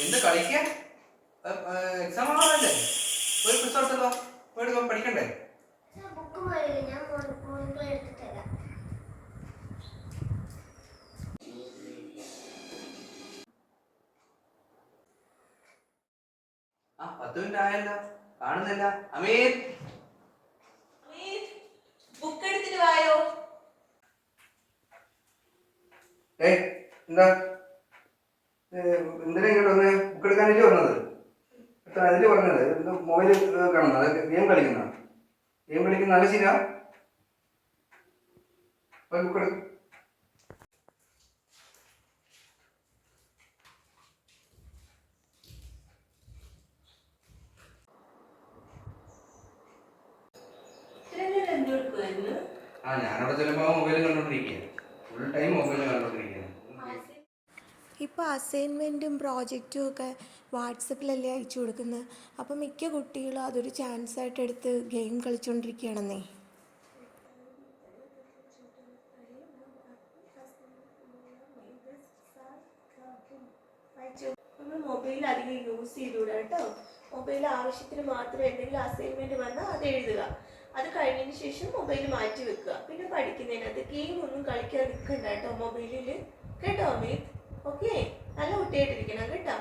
എന്ത് കളിക്കാൻ? എക്സാം ആവാനല്ലേ? ഒരു പുസ്തകം എടുത്തല്ലോ, പോയി പഠിക്കണ്ടേ? ആ 10 മിനിറ്റ് ആയല്ലോ, കാണുന്നില്ല. അമീർ, ബുക്ക് എടുത്തിട്ട് വായോ. എന്താ എന്തിനാ ഇങ്ങോട്ട് വന്ന്? ബുക്ക് എടുക്കാനല്ലേ വന്നത്? അതില് പറഞ്ഞത് മൊബൈൽ കാണുന്നത്, അത് ഗെയിം കളിക്കുന്ന നല്ല ശീല. ബുക്ക് എടുക്കും. ഞാനവിടെ ചെല്ലുമ്പോൾ മൊബൈൽ കണ്ടോണ്ടിരിക്കുക, ഫുൾ ടൈം മൊബൈൽ കണ്ടോണ്ടിരിക്കുക. ഇപ്പോൾ അസൈൻമെൻറ്റും പ്രോജക്റ്റും ഒക്കെ വാട്സപ്പിലല്ലേ അയച്ചു കൊടുക്കുന്നത്. അപ്പോൾ മിക്ക കുട്ടികളും അതൊരു ചാൻസായിട്ട് എടുത്ത് ഗെയിം കളിച്ചുകൊണ്ടിരിക്കുകയാണെന്നേ. നമ്മൾ മൊബൈൽ അധികം യൂസ് ചെയ്തുകൂടാ കേട്ടോ. മൊബൈൽ ആവശ്യത്തിന് മാത്രം എന്തെങ്കിലും അസൈൻമെൻറ്റ് വന്നാൽ അത് എഴുതുക. അത് കഴിഞ്ഞതിന് ശേഷം മൊബൈൽ മാറ്റി വെക്കുക. പിന്നെ പഠിക്കുന്നതിനകത്ത് ഗെയിം ഒന്നും കളിക്കാൻ നിൽക്കണ്ട കേട്ടോ മൊബൈലിൽ. കേട്ടോ അമീത്? ഓക്കെ, നല്ല കുട്ടിയായിട്ടിരിക്കണം കേട്ടോ.